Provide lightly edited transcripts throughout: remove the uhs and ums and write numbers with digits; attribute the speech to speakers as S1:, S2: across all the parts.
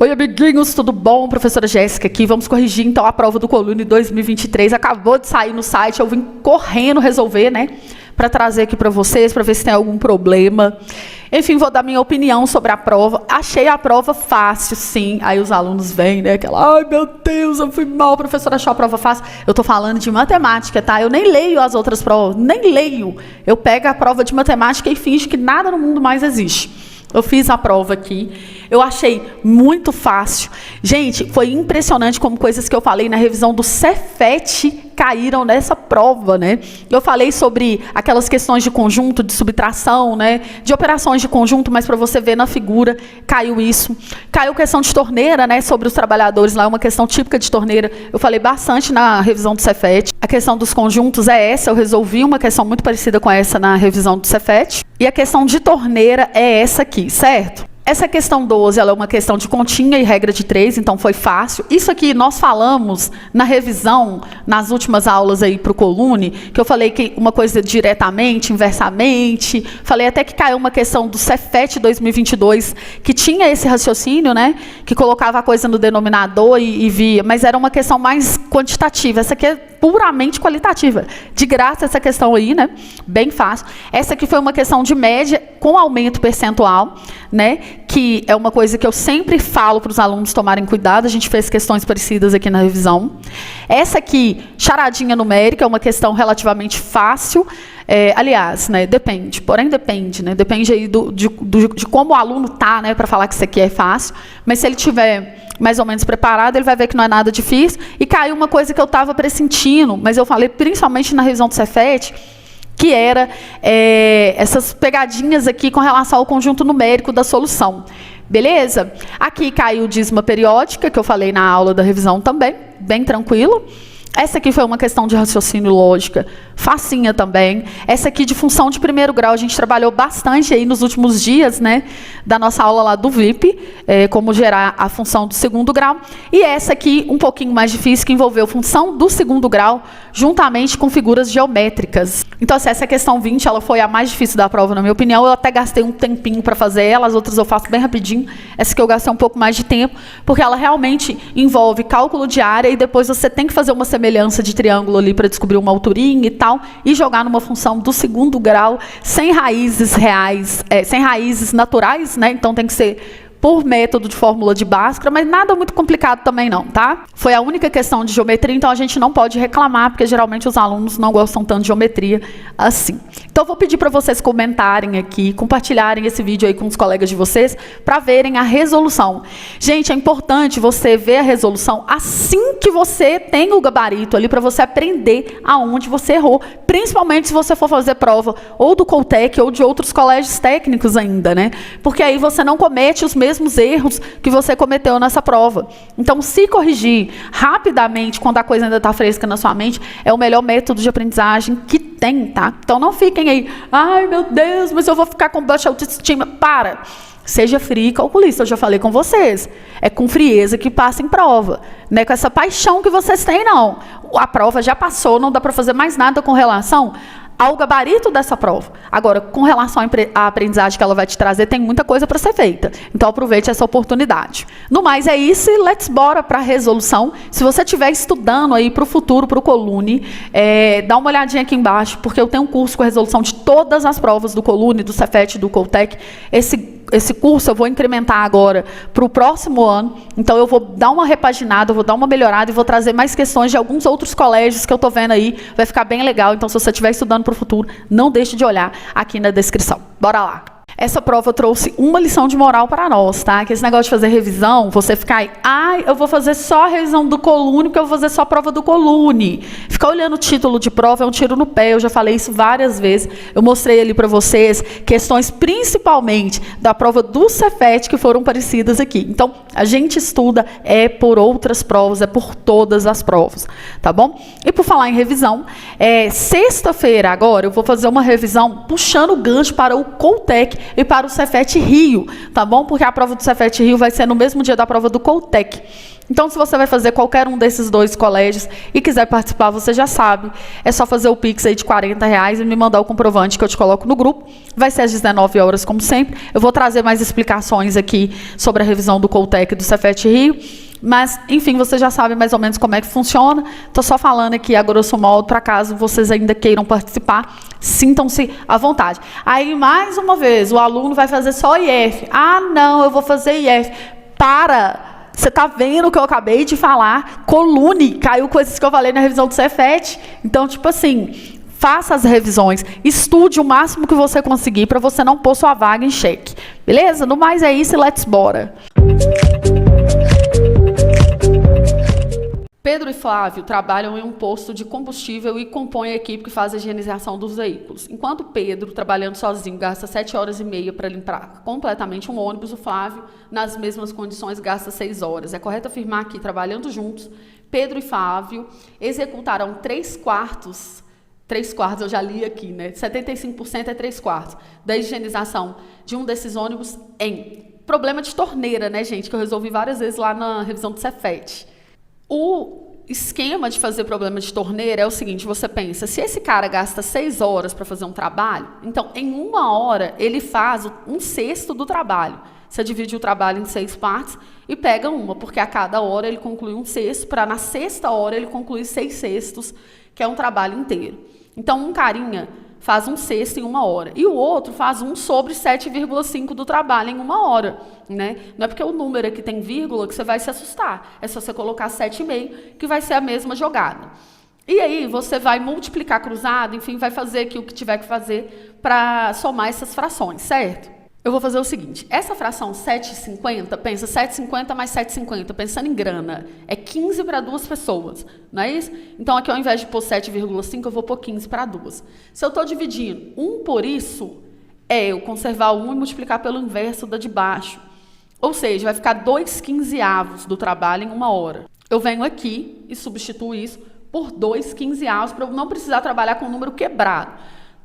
S1: Oi, amiguinhos, tudo bom? Professora Jéssica aqui. Vamos corrigir, então, a prova do Colune 2023. Acabou de sair no site, eu vim correndo resolver, né? Para trazer aqui para vocês, para ver se tem algum problema. Enfim, vou dar minha opinião sobre a prova. Achei a prova fácil, sim. Aí os alunos vêm, né? Aquela, ai, meu Deus, eu fui mal, professora, achou a prova fácil. Eu tô falando de matemática, tá? Eu nem leio as outras provas, nem leio. Eu pego a prova de matemática e finjo que nada no mundo mais existe. Eu fiz a prova aqui, eu achei muito fácil. Gente, foi impressionante como coisas que eu falei na revisão do Cefet caíram nessa prova, né? Eu falei sobre aquelas questões de conjunto, de subtração, né? De operações de conjunto, mas para você ver na figura, caiu isso. Caiu questão de torneira, né? Sobre os trabalhadores lá, uma questão típica de torneira. Eu falei bastante na revisão do Cefet. A questão dos conjuntos é essa, eu resolvi uma questão muito parecida com essa na revisão do Cefet. E a questão de torneira é essa aqui, certo? Essa questão 12, ela é uma questão de continha e regra de 3, então foi fácil. Isso aqui nós falamos na revisão, nas últimas aulas aí para o Colune, que eu falei que uma coisa diretamente, inversamente, falei até que caiu uma questão do Cefet 2022, que tinha esse raciocínio, né, que colocava a coisa no denominador e via, mas era uma questão mais quantitativa. Essa aqui é puramente qualitativa. De graça essa questão aí, né, bem fácil. Essa aqui foi uma questão de média com aumento percentual, né, que é uma coisa que eu sempre falo para os alunos tomarem cuidado. A gente fez questões parecidas aqui na revisão. Essa aqui, charadinha numérica, é uma questão relativamente fácil. Aliás, né, depende, porém depende, né, depende aí de como o aluno está, né, para falar que isso aqui é fácil, mas se ele tiver mais ou menos preparado, ele vai ver que não é nada difícil. E caiu uma coisa que eu estava pressentindo, mas eu falei principalmente na revisão do Cefet, que era essas pegadinhas aqui com relação ao conjunto numérico da solução. Beleza? Aqui caiu dízima periódica, que eu falei na aula da revisão também, bem tranquilo. Essa aqui foi uma questão de raciocínio lógica, facinha também. Essa aqui de função de primeiro grau, a gente trabalhou bastante aí nos últimos dias, né, da nossa aula lá do VIP, como gerar a função do segundo grau. E essa aqui, um pouquinho mais difícil, que envolveu função do segundo grau, juntamente com figuras geométricas. Então, assim, essa questão 20, ela foi a mais difícil da prova, na minha opinião. Eu até gastei um tempinho para fazer ela, as outras eu faço bem rapidinho. Essa que eu gastei um pouco mais de tempo, porque ela realmente envolve cálculo de área e depois você tem que fazer uma semelhança de triângulo ali para descobrir uma alturinha e tal, e jogar numa função do segundo grau, sem raízes reais, sem raízes naturais, né? Então tem que ser por método de fórmula de Bhaskara, mas nada muito complicado também não, tá? Foi a única questão de geometria, então a gente não pode reclamar, porque geralmente os alunos não gostam tanto de geometria assim. Então eu vou pedir para vocês comentarem aqui, compartilharem esse vídeo aí com os colegas de vocês, para verem a resolução. Gente, é importante você ver a resolução assim que você tem o gabarito ali, para você aprender aonde você errou, principalmente se você for fazer prova ou do Coltec ou de outros colégios técnicos ainda, né? Porque aí você não comete os mesmos erros que você cometeu nessa prova. Então, se corrigir rapidamente, quando a coisa ainda está fresca na sua mente, é o melhor método de aprendizagem que tem, tá? Então, não fiquem aí, ai, meu Deus, mas eu vou ficar com baixa autoestima. Para! Seja frio e calculista, eu já falei com vocês. É com frieza que passa em prova. Não é com essa paixão que vocês têm, não. A prova já passou, não dá para fazer mais nada com relação ao gabarito dessa prova. Agora, com relação à aprendizagem que ela vai te trazer, tem muita coisa para ser feita. Então, aproveite essa oportunidade. No mais, é isso e let's bora para a resolução. Se você estiver estudando aí para o futuro, para o Colune, dá uma olhadinha aqui embaixo, porque eu tenho um curso com a resolução de todas as provas do Colune, do Cefet, do Coltec. Esse curso eu vou incrementar agora para o próximo ano, então eu vou dar uma repaginada, eu vou dar uma melhorada e vou trazer mais questões de alguns outros colégios que eu estou vendo aí, vai ficar bem legal. Então, se você estiver estudando para o futuro, não deixe de olhar aqui na descrição. Bora lá! Essa prova trouxe uma lição de moral para nós, tá? Que esse negócio de fazer revisão, você ficar aí, ai, eu vou fazer só a revisão do Colune, porque eu vou fazer só a prova do Colune. Ficar olhando o título de prova é um tiro no pé, eu já falei isso várias vezes. Eu mostrei ali para vocês questões principalmente da prova do Cefet que foram parecidas aqui. Então, a gente estuda por outras provas, por todas as provas, tá bom? E por falar em revisão, sexta-feira agora eu vou fazer uma revisão puxando o gancho para o Coltec, e para o Cefet Rio, tá bom? Porque a prova do Cefet Rio vai ser no mesmo dia da prova do Coltec. Então, se você vai fazer qualquer um desses 2 colégios e quiser participar, você já sabe, é só fazer o Pix aí de R$40 e me mandar o comprovante que eu te coloco no grupo. Vai ser às 19 horas, como sempre. Eu vou trazer mais explicações aqui sobre a revisão do Coltec e do Cefet Rio. Mas, enfim, você já sabe mais ou menos como é que funciona. Estou só falando aqui, a grosso modo, para caso vocês ainda queiram participar, sintam-se à vontade. Aí, mais uma vez, o aluno vai fazer só IF. Ah, não, eu vou fazer IF. Para! Você está vendo o que eu acabei de falar? Colune, caiu coisas que eu falei na revisão do Cefet. Então, tipo assim, faça as revisões, estude o máximo que você conseguir para você não pôr sua vaga em xeque. Beleza? No mais é isso e let's bora! Pedro e Flávio trabalham em um posto de combustível e compõem a equipe que faz a higienização dos veículos. Enquanto Pedro, trabalhando sozinho, gasta 7 horas e meia para limpar completamente um ônibus, o Flávio, nas mesmas condições, gasta 6 horas. É correto afirmar que, trabalhando juntos, Pedro e Flávio executarão 3/4, eu já li aqui, né? 75% é 3/4 da higienização de um desses ônibus em problema de torneira, né, gente? Que eu resolvi várias vezes lá na revisão do Cefet. O esquema de fazer problema de torneira é o seguinte, você pensa, se esse cara gasta 6 horas para fazer um trabalho, então em 1 hora ele faz 1/6 do trabalho. Você divide o trabalho em 6 partes e pega uma, porque a cada hora ele conclui 1/6, para na 6ª hora ele concluir 6/6, que é um trabalho inteiro. Então um carinha faz 1/6 em 1 hora. E o outro faz 1/7,5 do trabalho em 1 hora. Né? Não é porque o número aqui tem vírgula que você vai se assustar. É só você colocar 7,5, que vai ser a mesma jogada. E aí você vai multiplicar cruzado, enfim, vai fazer aqui o que tiver que fazer para somar essas frações, certo? Eu vou fazer o seguinte, essa fração 7,50, pensa 7,50 mais 7,50, pensando em grana, é 15 para 2 pessoas, não é isso? Então, aqui ao invés de pôr 7,5, eu vou pôr 15 para 2. Se eu estou dividindo 1 por isso, eu conservar o 1 e multiplicar pelo inverso da de baixo. Ou seja, vai ficar 2/15 do trabalho em 1 hora. Eu venho aqui e substituo isso por 2/15 para eu não precisar trabalhar com o número quebrado,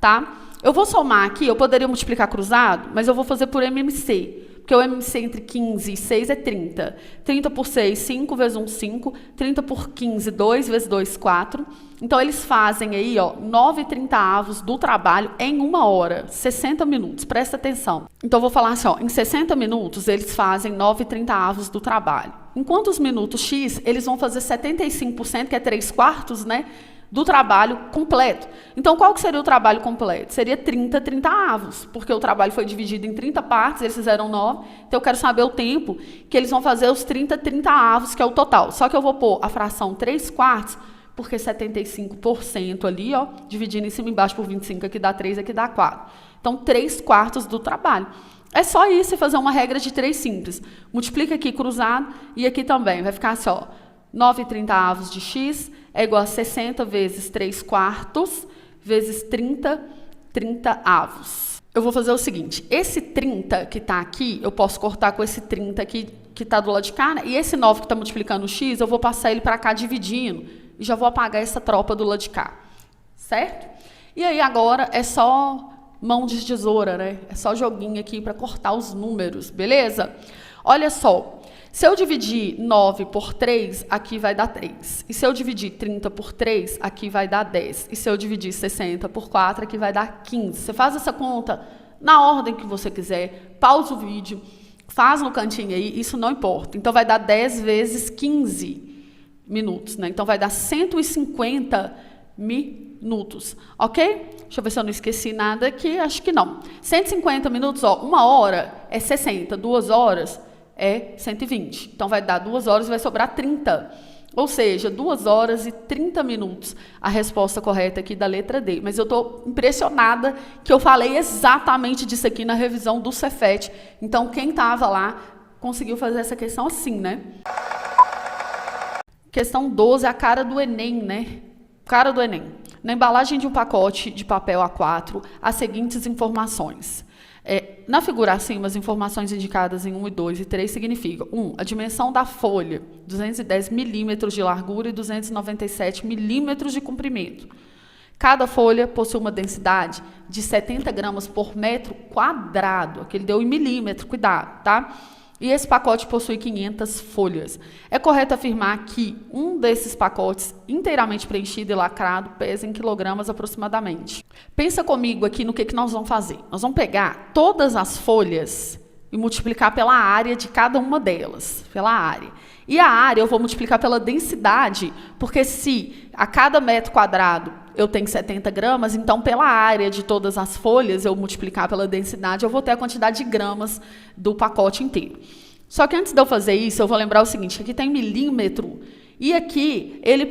S1: tá? Eu vou somar aqui, eu poderia multiplicar cruzado, mas eu vou fazer por MMC, porque o MMC entre 15 e 6 é 30. 30 por 6, 5 vezes 1, 5. 30 por 15, 2 vezes 2, 4. Então, eles fazem aí, ó, 9/30 do trabalho em 1 hora, 60 minutos, presta atenção. Então, eu vou falar assim, ó, em 60 minutos, eles fazem 9/30 do trabalho. Em quantos minutos X, eles vão fazer 75%, que é 3/4, né? Do trabalho completo. Então, qual que seria o trabalho completo? Seria 30/30, porque o trabalho foi dividido em 30 partes, eles fizeram 9, então eu quero saber o tempo que eles vão fazer os 30/30, que é o total. Só que eu vou pôr a fração 3/4, porque 75% ali, ó, dividindo em cima e embaixo por 25, aqui dá 3, aqui dá 4. Então, 3/4 do trabalho. É só isso e fazer uma regra de 3 simples. Multiplica aqui cruzado e aqui também. Vai ficar assim, ó, 9/30 de x é igual a 60 vezes 3/4 vezes 30/30. Eu vou fazer o seguinte, esse 30 que está aqui, eu posso cortar com esse 30 aqui que está do lado de cá, né? E esse 9 que está multiplicando o x, eu vou passar ele para cá dividindo e já vou apagar essa tropa do lado de cá, certo? E aí agora é só mão de tesoura, né? É só joguinho aqui para cortar os números, beleza? Olha só. Se eu dividir 9 por 3, aqui vai dar 3. E se eu dividir 30 por 3, aqui vai dar 10. E se eu dividir 60 por 4, aqui vai dar 15. Você faz essa conta na ordem que você quiser, pausa o vídeo, faz no cantinho aí, isso não importa. Então, vai dar 10 vezes 15 minutos, né? Então, vai dar 150 minutos, ok? Deixa eu ver se eu não esqueci nada aqui, acho que não. 150 minutos, ó, 1 hora é 60, 2 horas é 120. Então, vai dar 2 horas e vai sobrar 30. Ou seja, 2 horas e 30 minutos. A resposta correta aqui da letra D. Mas eu estou impressionada que eu falei exatamente disso aqui na revisão do Cefet. Então, quem estava lá conseguiu fazer essa questão assim, né? Questão 12, a cara do Enem, né? Cara do Enem. Na embalagem de um pacote de papel A4, as seguintes informações. Na figura acima, as informações indicadas em 1 e 2 e 3 significam 1. A dimensão da folha, 210 milímetros de largura e 297 milímetros de comprimento. Cada folha possui uma densidade de 70 gramas por metro quadrado. Aqui ele deu em milímetro, cuidado, tá? E esse pacote possui 500 folhas. É correto afirmar que um desses pacotes inteiramente preenchido e lacrado pesa em quilogramas aproximadamente. Pensa comigo aqui no que nós vamos fazer. Nós vamos pegar todas as folhas e multiplicar pela área de cada uma delas, pela área. E a área eu vou multiplicar pela densidade, porque se a cada metro quadrado eu tenho 70 gramas, então pela área de todas as folhas eu multiplicar pela densidade, eu vou ter a quantidade de gramas do pacote inteiro. Só que antes de eu fazer isso, eu vou lembrar o seguinte, aqui tem milímetro, e aqui ele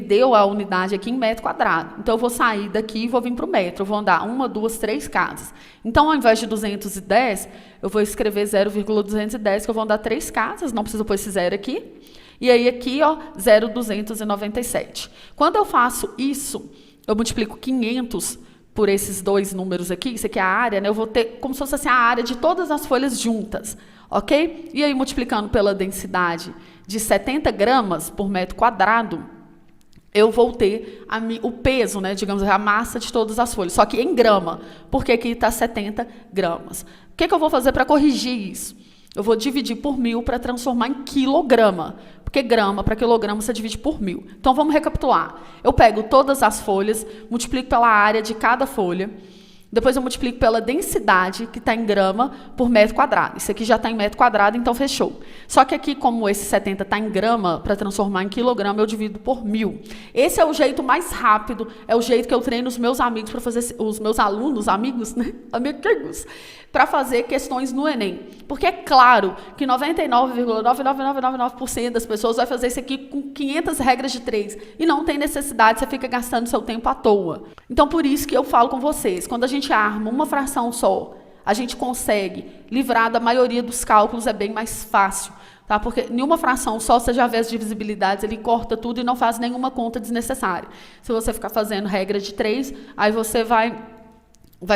S1: deu a unidade aqui em metro quadrado. Então eu vou sair daqui e vou vir para o metro, eu vou andar 1, 2, 3 casas. Então ao invés de 210, eu vou escrever 0,210, que eu vou andar 3 casas, não preciso pôr esse zero aqui. E aí aqui, ó, 0,297. Quando eu faço isso, eu multiplico 500 por esses dois números aqui, isso aqui é a área, né? Eu vou ter como se fosse assim, a área de todas as folhas juntas, ok? E aí multiplicando pela densidade de 70 gramas por metro quadrado, eu vou ter o peso, né, digamos, a massa de todas as folhas, só que em grama, porque aqui está 70 gramas. O que eu vou fazer para corrigir isso? Eu vou dividir por 1000 para transformar em quilograma, porque grama para quilograma você divide por 1000. Então, vamos recapitular. Eu pego todas as folhas, multiplico pela área de cada folha, depois eu multiplico pela densidade, que está em grama, por metro quadrado. Isso aqui já está em metro quadrado, então fechou. Só que aqui, como esse 70 está em grama, para transformar em quilograma, eu divido por 1000. Esse é o jeito mais rápido, é o jeito que eu treino os meus amigos para fazer, os meus alunos, amigos, né? Amigos, para fazer questões no Enem. Porque é claro que 99,99999% das pessoas vai fazer isso aqui com 500 regras de 3 e não tem necessidade, você fica gastando seu tempo à toa. Então, por isso que eu falo com vocês, quando a gente arma uma fração só, a gente consegue livrar da maioria dos cálculos, é bem mais fácil. Tá? Porque em uma fração só, você já vê as divisibilidades, ele corta tudo e não faz nenhuma conta desnecessária. Se você ficar fazendo regra de 3, aí você vai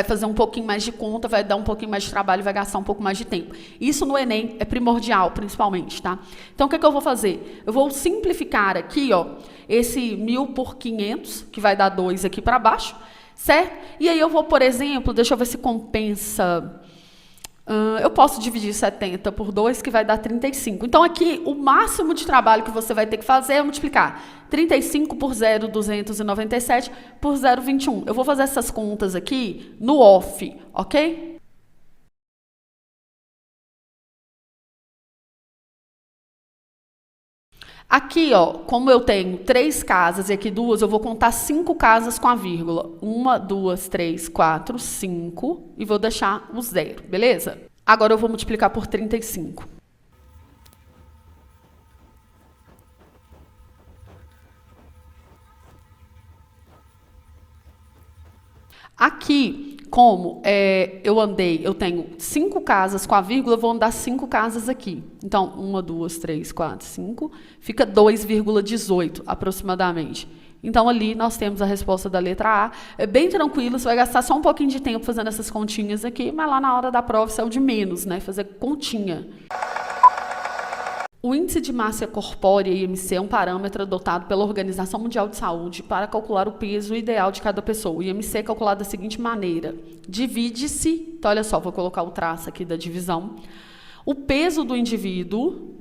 S1: fazer um pouquinho mais de conta, vai dar um pouquinho mais de trabalho, vai gastar um pouco mais de tempo. Isso no Enem é primordial, principalmente, tá? Então, o que eu vou fazer? Eu vou simplificar aqui, ó, esse 1000 por 500, que vai dar 2 aqui para baixo, certo? E aí eu vou, por exemplo, deixa eu ver se compensa. Eu posso dividir 70 por 2, que vai dar 35. Então, aqui, o máximo de trabalho que você vai ter que fazer é multiplicar 35 por 0,297 por 0,21. Eu vou fazer essas contas aqui no off, ok? Aqui, ó, como eu tenho 3 casas e aqui 2, eu vou contar 5 casas com a vírgula. 1, 2, 3, 4, 5 e vou deixar o 0, beleza? Agora eu vou multiplicar por 35. Aqui, como eu tenho 5 casas com a vírgula, eu vou andar 5 casas aqui. Então, 1, 2, 3, 4, 5, fica 2,18 aproximadamente. Então, ali nós temos a resposta da letra A. É bem tranquilo, você vai gastar só um pouquinho de tempo fazendo essas continhas aqui, mas lá na hora da prova isso é o de menos, né? Fazer continha. O Índice de Massa Corpórea, IMC, é um parâmetro adotado pela Organização Mundial de Saúde para calcular o peso ideal de cada pessoa. O IMC é calculado da seguinte maneira. Divide-se, então olha só, vou colocar o traço aqui da divisão, o peso do indivíduo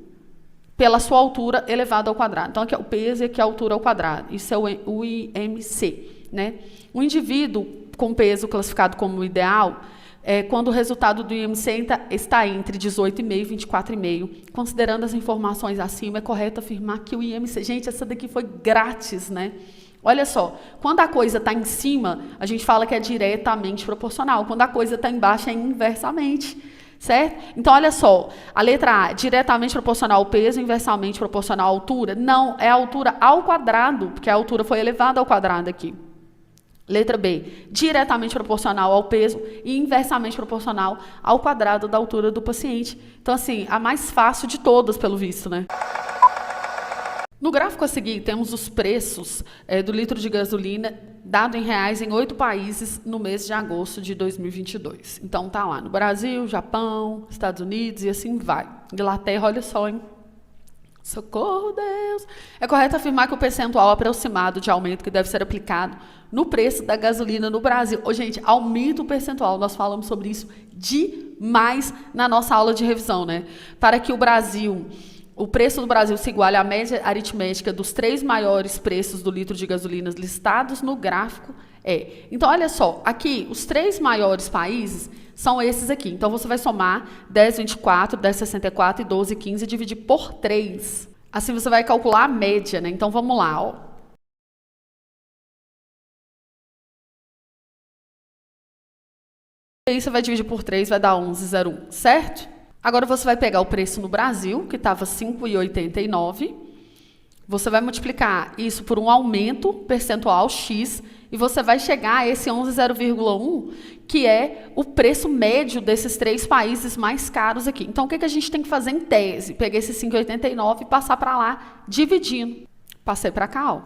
S1: pela sua altura elevado ao quadrado. Então, aqui é o peso e aqui é a altura ao quadrado. Isso é o IMC, né? O indivíduo com peso classificado como ideal, quando o resultado do IMC está entre 18,5 e 24,5. Considerando as informações acima, é correto afirmar que o IMC... Gente, essa daqui foi grátis, né? Olha só, quando a coisa está em cima, a gente fala que é diretamente proporcional. Quando a coisa está embaixo, é inversamente, certo? Então, olha só, a letra A, diretamente proporcional ao peso, inversamente proporcional à altura. Não, é a altura ao quadrado, porque a altura foi elevada ao quadrado aqui. Letra B, diretamente proporcional ao peso e inversamente proporcional ao quadrado da altura do paciente. Então, assim, a mais fácil de todas, pelo visto, né? No gráfico a seguir, temos os preços do litro de gasolina dado em reais em 8 países no mês de agosto de 2022. Então, tá lá no Brasil, Japão, Estados Unidos e assim vai. Inglaterra, olha só, hein? Socorro, Deus! É correto afirmar que o percentual aproximado de aumento que deve ser aplicado no preço da gasolina no Brasil... Ô, gente, aumenta o percentual. Nós falamos sobre isso demais na nossa aula de revisão, né? Para que o preço do Brasil se iguale à média aritmética dos 3 maiores preços do litro de gasolina listados no gráfico. Então, olha só, aqui, os 3 maiores países são esses aqui. Então, você vai somar 10,24, 10,64 e 12,15 e dividir por 3. Assim, você vai calcular a média, né? Então, vamos lá, ó. E aí, você vai dividir por 3, vai dar 11,01, certo? Agora, você vai pegar o preço no Brasil, que estava 5,89. Você vai multiplicar isso por um aumento percentual X e você vai chegar a esse 11,01, que é o preço médio desses 3 países mais caros aqui. Então, o que a gente tem que fazer em tese? Peguei esse 5,89 e passar para lá, dividindo. Passei para cá, ó.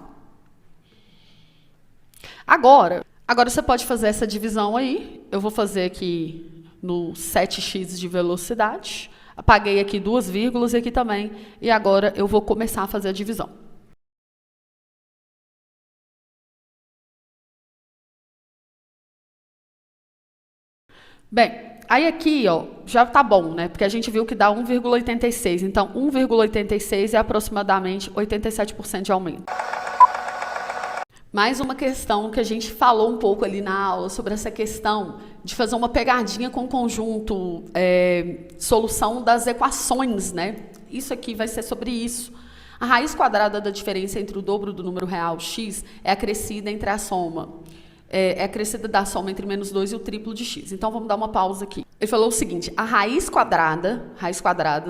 S1: Agora você pode fazer essa divisão aí. Eu vou fazer aqui no 7x de velocidade. Apaguei aqui 2 vírgulas e aqui também. E agora eu vou começar a fazer a divisão. Bem, aí aqui, ó, já tá bom, né? Porque a gente viu que dá 1,86. Então, 1,86 é aproximadamente 87% de aumento. Mais uma questão que a gente falou um pouco ali na aula sobre essa questão de fazer uma pegadinha com o conjunto solução das equações, né? Isso aqui vai ser sobre isso. A raiz quadrada da diferença entre o dobro do número real x é acrescida entre a soma. É acrescida da soma entre menos 2 e o triplo de x. Então, vamos dar uma pausa aqui. Ele falou o seguinte, a raiz quadrada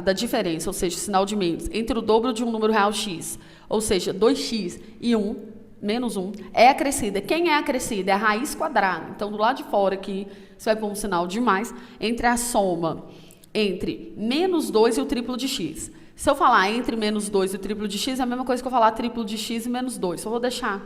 S1: da diferença, ou seja, o sinal de menos, entre o dobro de um número real x, ou seja, 2x e 1, menos 1, é acrescida. Quem é acrescida? É a raiz quadrada. Então, do lado de fora aqui, você vai pôr um sinal de mais, entre a soma entre menos 2 e o triplo de x. Se eu falar entre menos 2 e o triplo de x, é a mesma coisa que eu falar triplo de x e menos 2. Só vou deixar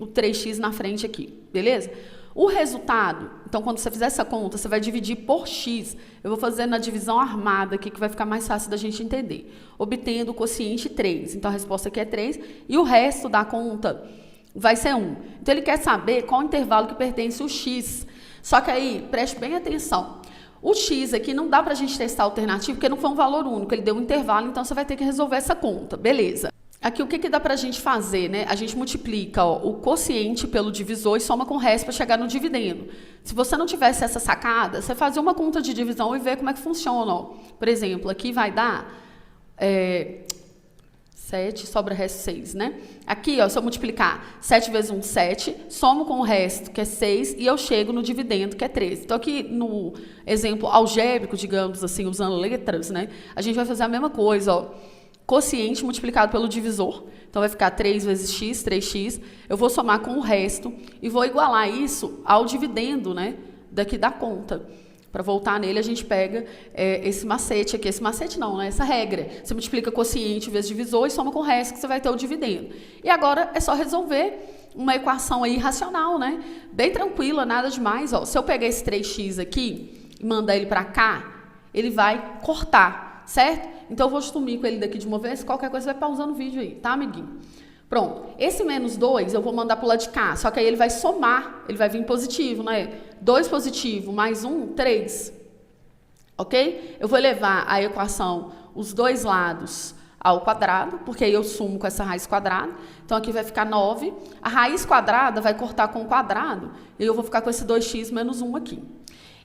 S1: o 3x na frente aqui, beleza? O resultado, então, quando você fizer essa conta, você vai dividir por x. Eu vou fazer na divisão armada aqui, que vai ficar mais fácil da gente entender. Obtendo o quociente 3. Então, a resposta aqui é 3. E o resto da conta vai ser 1. Então, ele quer saber qual intervalo que pertence o x. Só que aí, preste bem atenção. O x aqui não dá para a gente testar a alternativa, porque não foi um valor único, ele deu um intervalo, então você vai ter que resolver essa conta, beleza? Aqui, o que dá para a gente fazer, né? A gente multiplica, ó, o quociente pelo divisor e soma com o resto para chegar no dividendo. Se você não tivesse essa sacada, você fazia uma conta de divisão e vê como é que funciona, ó. Por exemplo, aqui vai dar 7, sobra resto 6, né? Aqui, ó, se eu multiplicar 7 vezes 1, 7, somo com o resto, que é 6, e eu chego no dividendo, que é 13. Então, aqui no exemplo algébrico, digamos assim, usando letras, né? A gente vai fazer a mesma coisa, ó. Quociente multiplicado pelo divisor, então vai ficar 3 vezes x, 3x, eu vou somar com o resto e vou igualar isso ao dividendo, né, daqui da conta. Para voltar nele, a gente pega esse macete aqui, esse macete não, né, essa regra. Você multiplica quociente vezes divisor e soma com o resto que você vai ter o dividendo. E agora é só resolver uma equação aí racional, né, bem tranquila, nada demais. Ó. Se eu pegar esse 3x aqui e mandar ele para cá, ele vai cortar, certo? Então, eu vou sumir com ele daqui de uma vez, qualquer coisa você vai pausando o vídeo aí, tá, amiguinho? Pronto. Esse menos 2 eu vou mandar para o lado de cá, só que aí ele vai somar, ele vai vir positivo, né? 2 positivo mais 1, 3. Ok? Eu vou levar a equação, os dois lados ao quadrado, porque aí eu sumo com essa raiz quadrada. Então, aqui vai ficar 9. A raiz quadrada vai cortar com o quadrado, e eu vou ficar com esse 2x menos 1 aqui.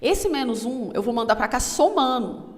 S1: Esse menos 1 eu vou mandar para cá somando.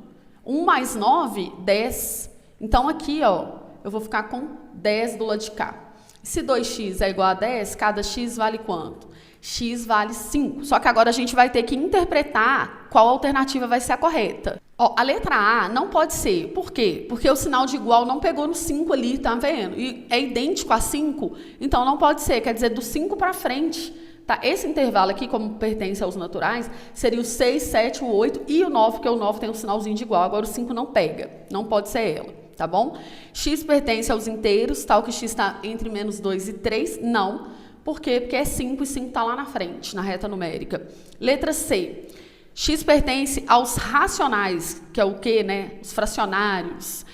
S1: 1 mais 9, 10. Então, aqui, ó, eu vou ficar com 10 do lado de cá. Se 2x é igual a 10, cada x vale quanto? X vale 5. Só que agora a gente vai ter que interpretar qual alternativa vai ser a correta. Ó, a letra A não pode ser. Por quê? Porque o sinal de igual não pegou no 5 ali, tá vendo? E é idêntico a 5, então não pode ser. Quer dizer, do 5 para frente. Tá? Esse intervalo aqui, como pertence aos naturais, seria o 6, 7, o 8 e o 9, porque o 9 tem um sinalzinho de igual, agora o 5 não pega, não pode ser ela, tá bom? X pertence aos inteiros, tal que x está entre menos 2 e 3, não. Por quê? Porque é 5 e 5 está lá na frente, na reta numérica. Letra C, x pertence aos racionais, que é o quê, né? Os fracionários.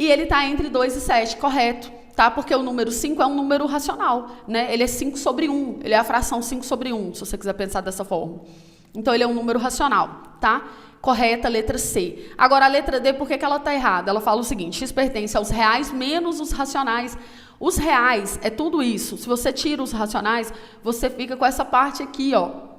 S1: E ele está entre 2 e 7, correto. Tá? Porque o número 5 é um número racional, né? Ele é 5 sobre 1, ele é a fração 5 sobre 1, se você quiser pensar dessa forma. Então, ele é um número racional, tá? Correta, letra C. Agora, a letra D, por que ela está errada? Ela fala o seguinte, x pertence aos reais menos os racionais. Os reais é tudo isso. Se você tira os racionais, você fica com essa parte aqui, ó,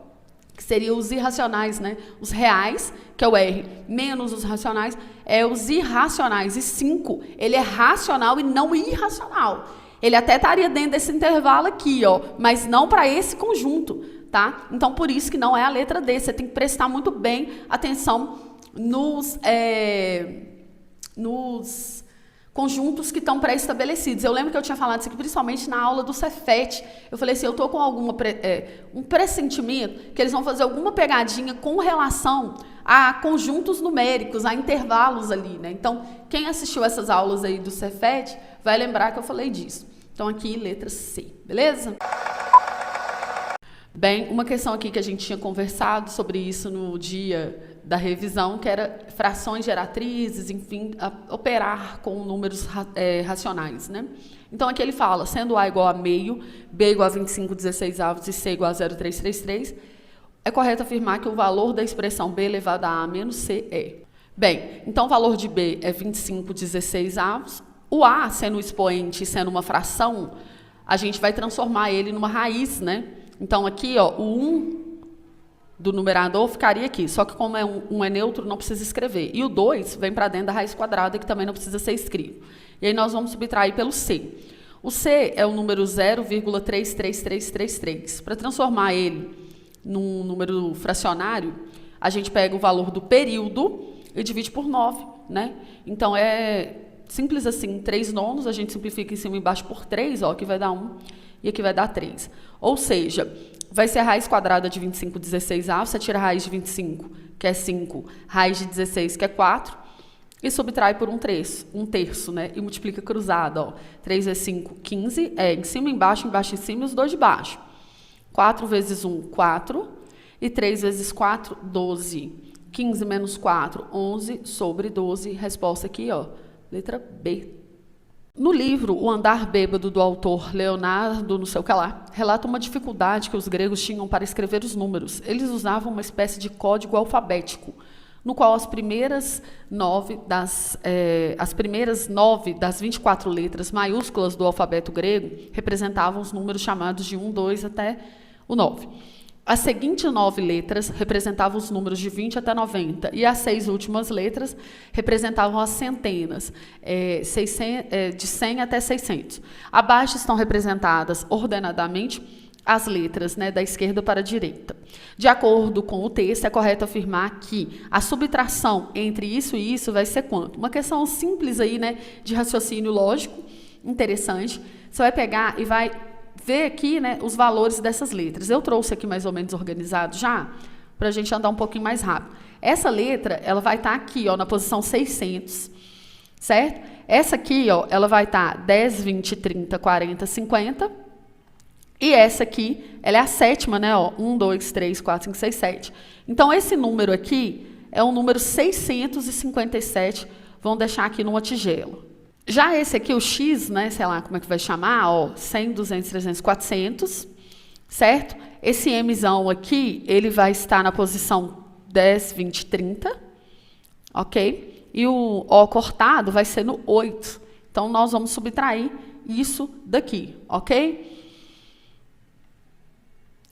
S1: que seria os irracionais, né? Os reais, que é o R, menos os racionais, é os irracionais. E 5, ele é racional e não irracional. Ele até estaria dentro desse intervalo aqui, ó, mas não para esse conjunto, tá? Então, por isso que não é a letra D. Você tem que prestar muito bem atenção nos conjuntos que estão pré-estabelecidos. Eu lembro que eu tinha falado isso aqui, principalmente na aula do Cefet. Eu falei assim, eu estou com um pressentimento que eles vão fazer alguma pegadinha com relação a conjuntos numéricos, a intervalos ali, né? Então, quem assistiu essas aulas aí do Cefet vai lembrar que eu falei disso. Então, aqui, letra C, beleza? Bem, uma questão aqui que a gente tinha conversado sobre isso no dia da revisão, que era frações geratrizes, enfim, operar com números racionais, né? Então, aqui ele fala, sendo A igual a meio, B igual a 25/16 e C igual a 0,333, é correto afirmar que o valor da expressão B elevado a A menos C é. Bem, então o valor de B é 25/16. O A, sendo o expoente e sendo uma fração, a gente vai transformar ele numa raiz, né? Então, aqui, ó, o 1 do numerador ficaria aqui, só que como um é neutro, não precisa escrever. E o 2 vem para dentro da raiz quadrada, que também não precisa ser escrito. E aí nós vamos subtrair pelo C. O C é o número 0,33333. Para transformar ele num número fracionário, a gente pega o valor do período e divide por 9, né? Então, é simples assim, 3/9, a gente simplifica em cima e embaixo por 3, ó, que vai dar 1, e aqui vai dar 3. Ou seja, vai ser a raiz quadrada de 25/16, você tira a raiz de 25, que é 5, raiz de 16, que é 4, e subtrai por 1/3, né? E multiplica cruzado, ó. 3 vezes 5, 15, em cima, embaixo em cima, e os dois de baixo. 4 vezes 1, 4, e 3 vezes 4, 12. 15 menos 4, 11, sobre 12, resposta aqui, ó, letra B. No livro O Andar Bêbado, do autor Leonardo, não sei o que lá, relata uma dificuldade que os gregos tinham para escrever os números. Eles usavam uma espécie de código alfabético, no qual as primeiras 9 das 24 letras maiúsculas do alfabeto grego representavam os números chamados de 1, 2 até o 9. As seguintes 9 letras representavam os números de 20 até 90, e as 6 últimas letras representavam as centenas, de 100 até 600. Abaixo estão representadas ordenadamente as letras, né, da esquerda para a direita. De acordo com o texto, é correto afirmar que a subtração entre isso e isso vai ser quanto? Uma questão simples aí, né, de raciocínio lógico, interessante. Você vai pegar e vai ver aqui, né, os valores dessas letras. Eu trouxe aqui mais ou menos organizado já, para a gente andar um pouquinho mais rápido. Essa letra, ela vai estar aqui, ó, na posição 600, certo? Essa aqui, ó, ela vai estar 10, 20, 30, 40, 50. E essa aqui, ela é a sétima, né? Ó, 1, 2, 3, 4, 5, 6, 7. Então, esse número aqui é o número 657. Vamos deixar aqui numa tigela. Já esse aqui, o X, né? Sei lá como é que vai chamar, ó, 100, 200, 300, 400, certo? Esse Mzão aqui, ele vai estar na posição 10, 20, 30, ok? E o O cortado vai ser no 8. Então, nós vamos subtrair isso daqui, ok?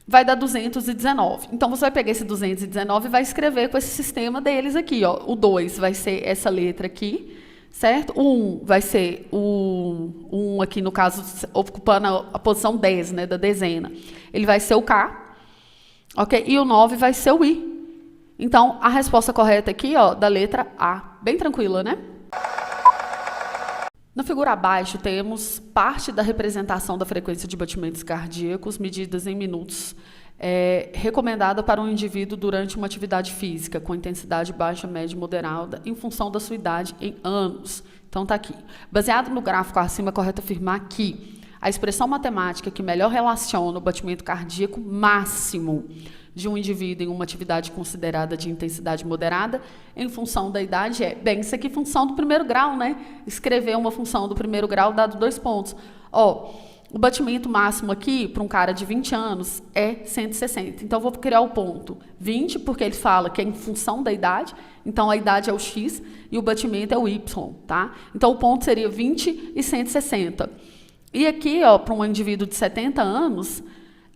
S1: Vai dar 219. Então, você vai pegar esse 219 e vai escrever com esse sistema deles aqui, ó. O 2 vai ser essa letra aqui, certo? O 1 vai ser o 1 aqui, no caso, ocupando a posição 10, né, da dezena. Ele vai ser o K, ok? E o 9 vai ser o I. Então, a resposta correta aqui, ó, da letra A. Bem tranquila, né? Na figura abaixo, temos parte da representação da frequência de batimentos cardíacos, medidas em minutos, recomendada para um indivíduo durante uma atividade física, com intensidade baixa, média e moderada, em função da sua idade em anos. Então, está aqui. Baseado no gráfico acima, é correto afirmar que a expressão matemática que melhor relaciona o batimento cardíaco máximo de um indivíduo em uma atividade considerada de intensidade moderada, em função da idade bem, isso aqui é função do primeiro grau, né? Escrever uma função do primeiro grau dado 2 pontos. O batimento máximo aqui, para um cara de 20 anos, é 160. Então, eu vou criar o ponto 20, porque ele fala que é em função da idade, então a idade é o X e o batimento é o Y, tá? Então, o ponto seria 20 e 160. E aqui, para um indivíduo de 70 anos,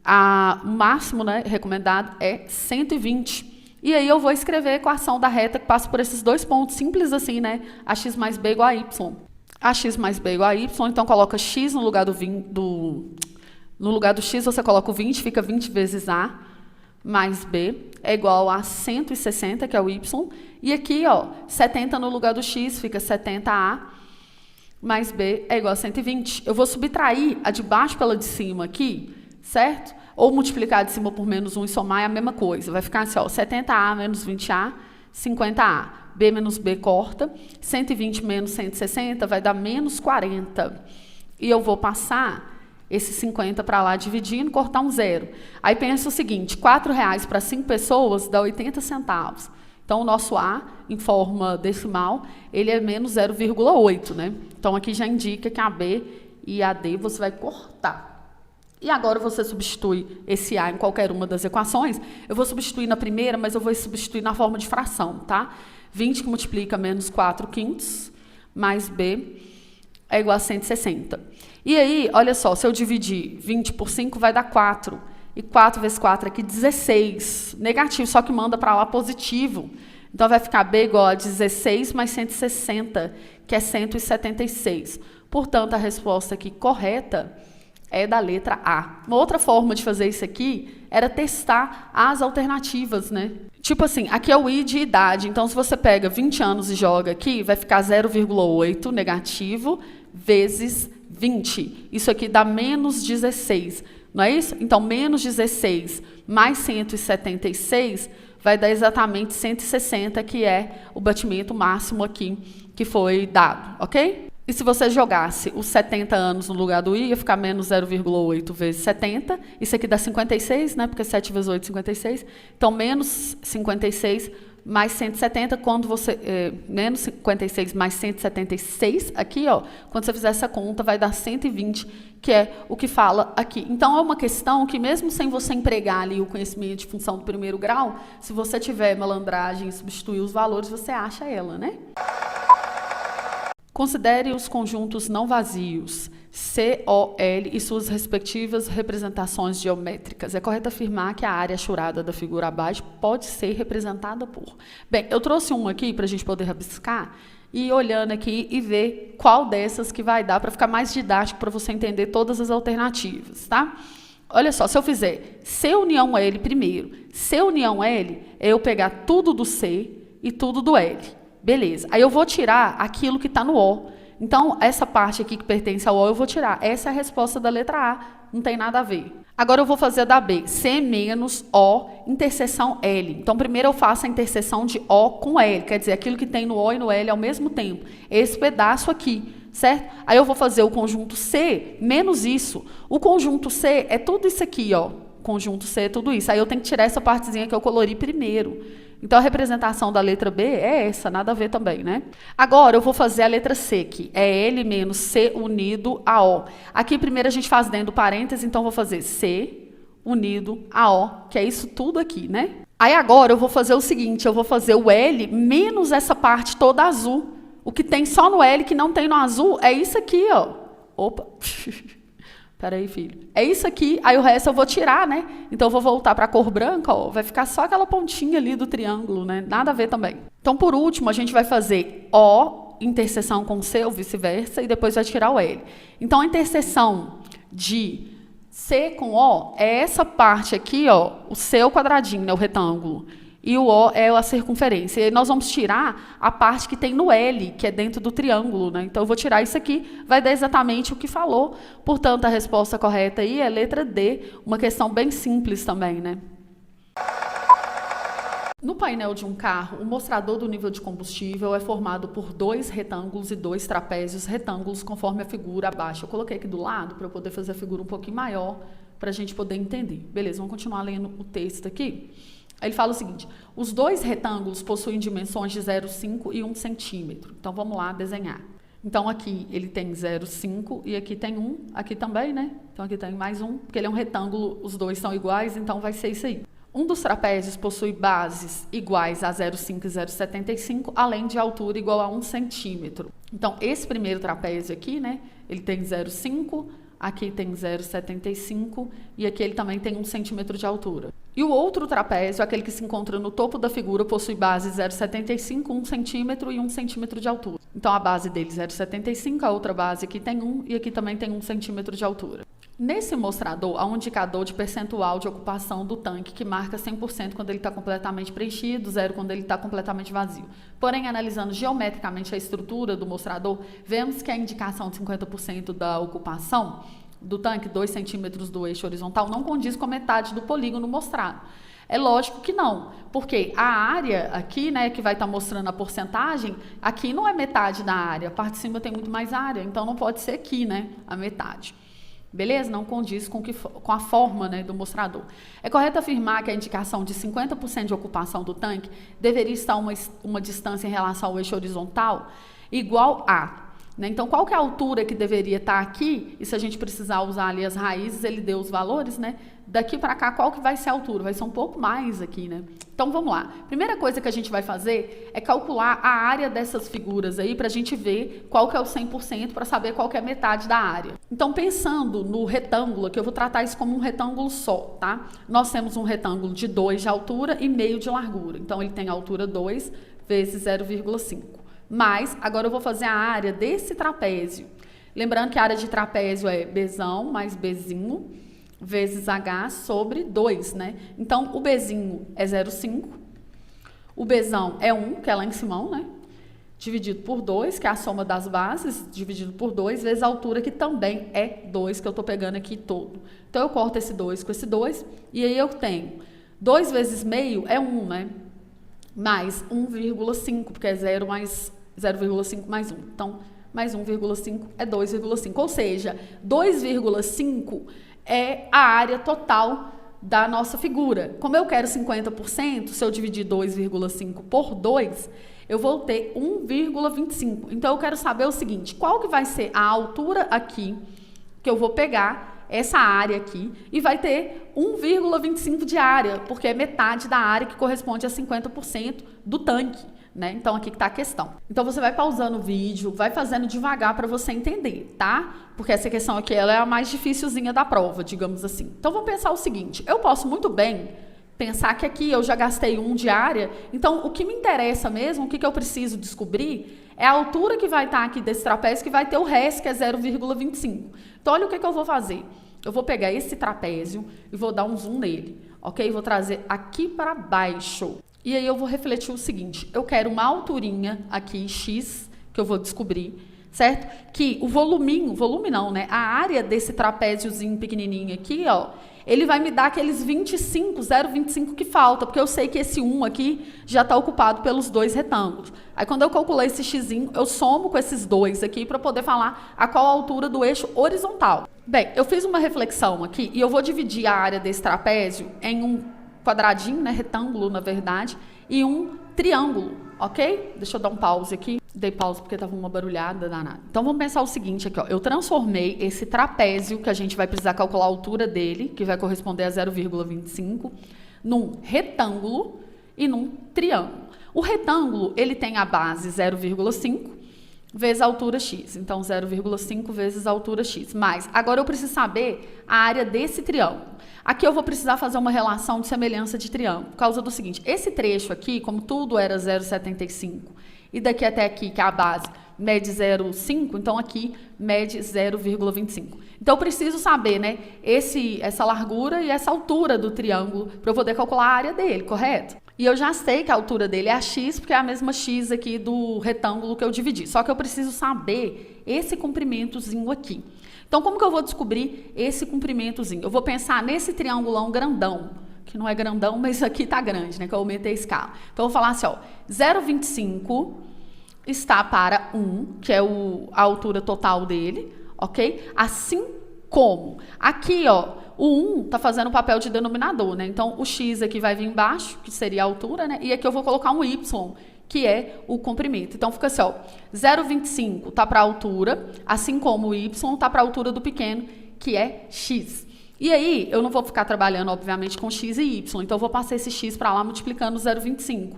S1: o máximo, né, recomendado é 120. E aí eu vou escrever a equação da reta que passa por esses 2 pontos, simples assim, né? AX mais B igual a Y. AX mais B igual a Y, então coloca X no lugar no lugar do X, você coloca o 20, fica 20 vezes A mais B é igual a 160, que é o Y. E aqui, 70 no lugar do X, fica 70A mais B é igual a 120. Eu vou subtrair a de baixo pela de cima aqui, certo? Ou multiplicar de cima por menos 1 e somar é a mesma coisa. Vai ficar assim, 70A menos 20A, 50A. B menos B corta. 120 menos 160 vai dar menos 40. E eu vou passar esse 50 para lá dividindo, cortar um zero. Aí pensa o seguinte, R$4 para 5 pessoas dá 80 centavos. Então, o nosso A, em forma decimal, ele é menos 0,8, né? Então, aqui já indica que a B e a D você vai cortar. E agora você substitui esse A em qualquer uma das equações. Eu vou substituir na primeira, mas eu vou substituir na forma de fração, tá? 20 que multiplica menos 4 quintos, mais B é igual a 160. E aí, olha só, se eu dividir 20 por 5, vai dar 4. E 4 vezes 4 aqui, 16. Negativo, só que manda para lá positivo. Então, vai ficar B igual a 16 mais 160, que é 176. Portanto, a resposta aqui correta é da letra A. Uma outra forma de fazer isso aqui era testar as alternativas, né? Tipo assim, aqui é o I de idade. Então, se você pega 20 anos e joga aqui, vai ficar 0,8 negativo vezes 20. Isso aqui dá menos 16. Não é isso? Então, menos 16 mais 176 vai dar exatamente 160, que é o batimento máximo aqui que foi dado, ok? E se você jogasse os 70 anos no lugar do I, ia ficar menos 0,8 vezes 70. Isso aqui dá 56, né? Porque 7 vezes 8 é 56. Então, menos 56 mais 170, quando você... menos 56 mais 176, aqui, quando você fizer essa conta, vai dar 120, que é o que fala aqui. Então, é uma questão que, mesmo sem você empregar ali o conhecimento de função do primeiro grau, se você tiver malandragem e substituir os valores, você acha ela, né? Considere os conjuntos não vazios, COL e suas respectivas representações geométricas. É correto afirmar que a área achurada da figura abaixo pode ser representada por... Bem, eu trouxe uma aqui para a gente poder rabiscar e ir olhando aqui e ver qual dessas que vai dar para ficar mais didático para você entender todas as alternativas, tá? Olha só, se eu fizer C união L primeiro, C união L é eu pegar tudo do C e tudo do L. Beleza. Aí eu vou tirar aquilo que está no O. Então, essa parte aqui que pertence ao O, eu vou tirar. Essa é a resposta da letra A. Não tem nada a ver. Agora, eu vou fazer a da B. C menos O, interseção L. Então, primeiro eu faço a interseção de O com L. Quer dizer, aquilo que tem no O e no L ao mesmo tempo. Esse pedaço aqui, certo? Aí eu vou fazer o conjunto C menos isso. O conjunto C é tudo isso aqui, ó. Conjunto C é tudo isso. Aí eu tenho que tirar essa partezinha que eu colori primeiro. Então, a representação da letra B é essa, nada a ver também, né? Agora, eu vou fazer a letra C, que é L menos C unido a O. Aqui, primeiro, a gente faz dentro do parênteses, então, eu vou fazer C unido a O, que é isso tudo aqui, né? Aí, agora, eu vou fazer o seguinte, eu vou fazer o L menos essa parte toda azul. O que tem só no L, que não tem no azul, é isso aqui, ó. Opa! Peraí, filho. É isso aqui, aí o resto eu vou tirar, né? Então, eu vou voltar para a cor branca, ó. Vai ficar só aquela pontinha ali do triângulo, né? Nada a ver também. Então, por último, a gente vai fazer O, interseção com C, ou vice-versa, e depois vai tirar o L. Então, a interseção de C com O é essa parte aqui, ó. O C é o quadradinho, né? O retângulo. E o O é a circunferência. E aí nós vamos tirar a parte que tem no L, que é dentro do triângulo, né? Então, eu vou tirar isso aqui, vai dar exatamente o que falou. Portanto, a resposta correta aí é letra D, uma questão bem simples também, né? No painel de um carro, o mostrador do nível de combustível é formado por 2 retângulos e 2 trapézios retângulos, conforme a figura abaixo. Eu coloquei aqui do lado para eu poder fazer a figura um pouquinho maior para a gente poder entender. Beleza, vamos continuar lendo o texto aqui. Ele fala o seguinte: os dois retângulos possuem dimensões de 0,5 e 1 centímetro. Então, vamos lá desenhar. Então, aqui ele tem 0,5 e aqui tem 1, aqui também, né? Então, aqui tem mais 1, porque ele é um retângulo, os dois são iguais, então vai ser isso aí. Um dos trapézios possui bases iguais a 0,5 e 0,75, além de altura igual a 1 centímetro. Então, esse primeiro trapézio aqui, né? Ele tem 0,5, aqui tem 0,75 e aqui ele também tem 1 centímetro de altura. E o outro trapézio, aquele que se encontra no topo da figura, possui base 0,75, 1 centímetro e 1 centímetro de altura. Então, a base dele é 0,75, a outra base aqui tem 1 e aqui também tem 1 centímetro de altura. Nesse mostrador, há um indicador de percentual de ocupação do tanque, que marca 100% quando ele está completamente preenchido, 0 quando ele está completamente vazio. Porém, analisando geometricamente a estrutura do mostrador, vemos que a indicação de 50% da ocupação do tanque, 2 centímetros do eixo horizontal, não condiz com a metade do polígono mostrado. É lógico que não, porque a área aqui, né, que vai estar mostrando a porcentagem, aqui não é metade da área, a parte de cima tem muito mais área, então não pode ser aqui, né, a metade. Beleza? Não condiz com a forma, né, do mostrador. É correto afirmar que a indicação de 50% de ocupação do tanque deveria estar uma distância em relação ao eixo horizontal igual a, né? Então, qual que é a altura que deveria estar aqui? E se a gente precisar usar ali as raízes, ele deu os valores, né? Daqui para cá, qual que vai ser a altura? Vai ser um pouco mais aqui, né? Então, vamos lá. Primeira coisa que a gente vai fazer é calcular a área dessas figuras aí para a gente ver qual que é o 100% para saber qual que é a metade da área. Então, pensando no retângulo, que eu vou tratar isso como um retângulo só, tá? Nós temos um retângulo de 2 de altura e meio de largura. Então, ele tem a altura 2 vezes 0,5. Mas, agora eu vou fazer a área desse trapézio. Lembrando que a área de trapézio é Bzão mais Bzinho vezes H sobre 2, né? Então, o Bzinho é 0,5, o Bzão é 1, que é lá em cima, né? Dividido por 2, que é a soma das bases, dividido por 2, vezes a altura, que também é 2, que eu estou pegando aqui todo. Então, eu corto esse 2 com esse 2, e aí eu tenho 2 vezes meio é 1, né? Mais 1,5, porque é 0 mais 0,5 mais 1. Então, mais 1,5 é 2,5. Ou seja, 2,5 é a área total da nossa figura. Como eu quero 50%, se eu dividir 2,5 por 2, eu vou ter 1,25. Então, eu quero saber o seguinte: qual que vai ser a altura aqui, que eu vou pegar essa área aqui, e vai ter 1,25 de área, porque é metade da área que corresponde a 50% do tanque, né? Então, aqui que está a questão. Então, você vai pausando o vídeo, vai fazendo devagar para você entender, tá? Porque essa questão aqui, ela é a mais dificilzinha da prova, digamos assim. Então, vamos pensar o seguinte: eu posso muito bem pensar que aqui eu já gastei 1 de área, então, o que me interessa mesmo, o que eu preciso descobrir, é a altura que vai estar aqui desse trapézio, que vai ter o resto, que é 0,25. Então, olha o que eu vou fazer. Eu vou pegar esse trapézio e vou dar um zoom nele, ok? Vou trazer aqui para baixo. E aí eu vou refletir o seguinte: eu quero uma alturinha aqui, X, que eu vou descobrir, certo? Que o volume não, né? A área desse trapéziozinho pequenininho aqui, ó, ele vai me dar aqueles 25, 0,25 que falta, porque eu sei que esse 1 aqui já está ocupado pelos 2 retângulos. Aí, quando eu calcular esse xzinho, eu somo com esses 2 aqui para poder falar a qual a altura do eixo horizontal. Bem, eu fiz uma reflexão aqui e eu vou dividir a área desse trapézio em um quadradinho, né, retângulo, na verdade, e um triângulo, ok? Deixa eu dar um pause aqui. Dei pause porque estava uma barulhada danada. Então, vamos pensar o seguinte aqui, ó. Eu transformei esse trapézio, que a gente vai precisar calcular a altura dele, que vai corresponder a 0,25, num retângulo e num triângulo. O retângulo, ele tem a base 0,5 vezes a altura x. Então, 0,5 vezes a altura x. Mas, agora eu preciso saber a área desse triângulo. Aqui eu vou precisar fazer uma relação de semelhança de triângulo, por causa do seguinte: esse trecho aqui, como tudo era 0,75, e daqui até aqui, que é a base, mede 0,5, então aqui mede 0,25. Então, eu preciso saber, né, essa largura e essa altura do triângulo para eu poder calcular a área dele, correto? E eu já sei que a altura dele é a x, porque é a mesma x aqui do retângulo que eu dividi. Só que eu preciso saber esse comprimentozinho aqui. Então, como que eu vou descobrir esse comprimentozinho? Eu vou pensar nesse triangulão grandão, que não é grandão, mas aqui tá grande, né, que eu aumentei a escala. Então, eu vou falar assim, ó, 0,25 está para 1, que é a altura total dele, ok? Assim como aqui, ó, o 1 está fazendo o papel de denominador, né? Então, o x aqui vai vir embaixo, que seria a altura, né? E aqui eu vou colocar um y, que é o comprimento. Então, fica assim, ó, 0,25 está para a altura, assim como o y está para a altura do pequeno, que é x. E aí, eu não vou ficar trabalhando, obviamente, com x e y, então eu vou passar esse x para lá multiplicando 0,25.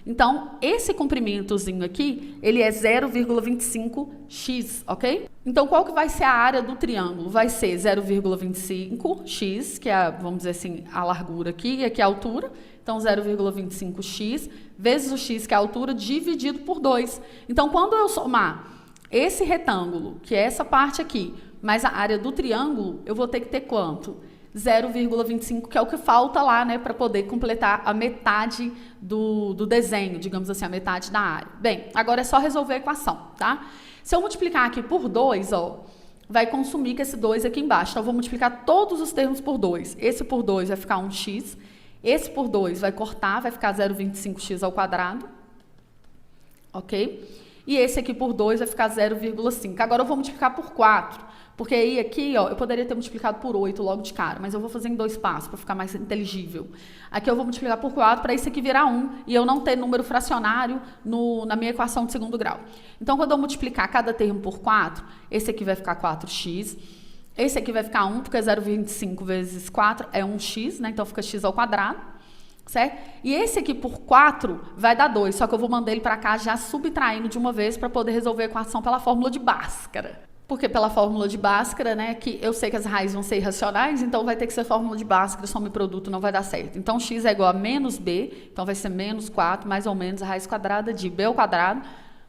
S1: Então, esse comprimentozinho aqui, ele é 0,25x, ok? Então, qual que vai ser a área do triângulo? Vai ser 0,25x, que é, vamos dizer assim, a largura aqui, e aqui a altura. Então, 0,25x vezes o x, que é a altura, dividido por 2. Então, quando eu somar esse retângulo, que é essa parte aqui, mais a área do triângulo, eu vou ter que ter quanto? 0,25, que é o que falta lá, né, para poder completar a metade do desenho, digamos assim, a metade da área. Bem, agora é só resolver a equação, tá? Se eu multiplicar aqui por 2, ó, vai consumir com esse 2 aqui embaixo. Então, eu vou multiplicar todos os termos por 2. Esse por 2 vai ficar 1x, esse por 2 vai cortar, vai ficar 0,25x ao quadrado, ok? E esse aqui por 2 vai ficar 0,5. Agora eu vou multiplicar por 4, porque aí aqui, ó, eu poderia ter multiplicado por 8 logo de cara, mas eu vou fazer em 2 passos para ficar mais inteligível. Aqui eu vou multiplicar por 4 para isso aqui virar 1 e eu não ter número fracionário na minha equação de segundo grau. Então, quando eu multiplicar cada termo por 4, esse aqui vai ficar 4x, esse aqui vai ficar 1, porque 0,25 vezes 4 é 1x, né? Então fica x ao quadrado. Certo? E esse aqui por 4 vai dar 2, só que eu vou mandar ele para cá já subtraindo de uma vez para poder resolver a equação pela fórmula de Bhaskara. Porque pela fórmula de Bhaskara, né, que eu sei que as raízes vão ser irracionais, então vai ter que ser fórmula de Bhaskara, soma e produto não vai dar certo. Então, x é igual a menos b, então vai ser menos 4, mais ou menos a raiz quadrada de b ao quadrado,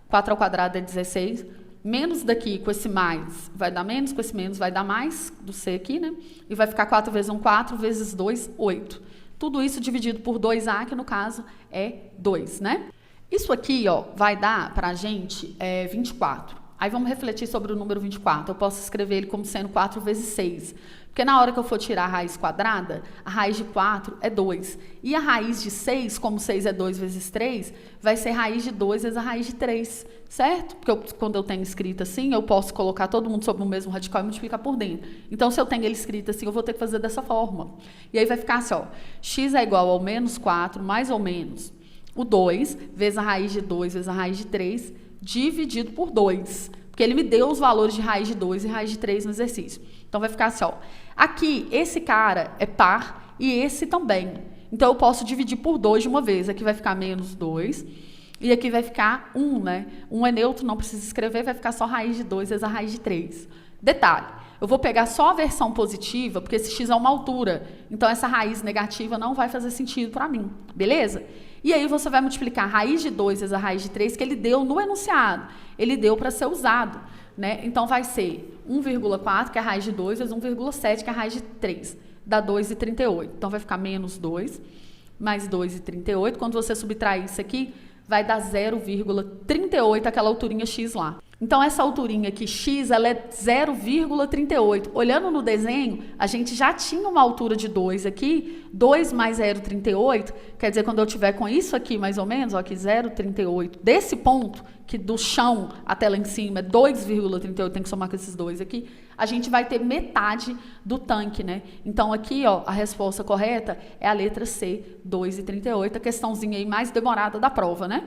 S1: 4 ao quadrado é 16, menos daqui com esse mais vai dar menos, com esse menos vai dar mais, do c aqui, né, e vai ficar 4 vezes 1, 4, vezes 2, 8. Tudo isso dividido por 2a, que no caso é 2, né? Isso aqui, ó, vai dar para a gente 24. Aí vamos refletir sobre o número 24. Eu posso escrever ele como sendo 4 vezes 6. Porque na hora que eu for tirar a raiz quadrada, a raiz de 4 é 2. E a raiz de 6, como 6 é 2 vezes 3, vai ser raiz de 2 vezes a raiz de 3. Certo? Porque quando eu tenho escrito assim, eu posso colocar todo mundo sobre o mesmo radical e multiplicar por dentro. Então, se eu tenho ele escrito assim, eu vou ter que fazer dessa forma. E aí vai ficar assim, ó. X é igual ao menos 4, mais ou menos o 2, vezes a raiz de 2, vezes a raiz de 3, dividido por 2. Porque ele me deu os valores de raiz de 2 e raiz de 3 no exercício. Então, vai ficar assim, ó. Aqui, esse cara é par e esse também. Então, eu posso dividir por 2 de uma vez. Aqui vai ficar menos 2 e aqui vai ficar 1, né? 1 é neutro, não precisa escrever, vai ficar só raiz de 2 vezes a raiz de 3. Detalhe, eu vou pegar só a versão positiva, porque esse x é uma altura. Então, essa raiz negativa não vai fazer sentido para mim, beleza? E aí você vai multiplicar a raiz de 2 vezes a raiz de 3, que ele deu no enunciado. Ele deu para ser usado, né? Então, vai ser 1,4, que é a raiz de 2, vezes 1,7, que é a raiz de 3. Dá 2,38. Então, vai ficar menos 2, mais 2,38. Quando você subtrair isso aqui, vai dar 0,38, aquela alturinha x lá. Então, essa alturinha aqui, x, ela é 0,38. Olhando no desenho, a gente já tinha uma altura de 2 aqui. 2 mais 0,38, quer dizer, quando eu tiver com isso aqui, mais ou menos, ó, aqui 0,38, desse ponto, que do chão até lá em cima é 2,38, tem que somar com esses dois aqui, a gente vai ter metade do tanque, né? Então, aqui, ó, a resposta correta é a letra C, 2,38, a questãozinha aí mais demorada da prova, né?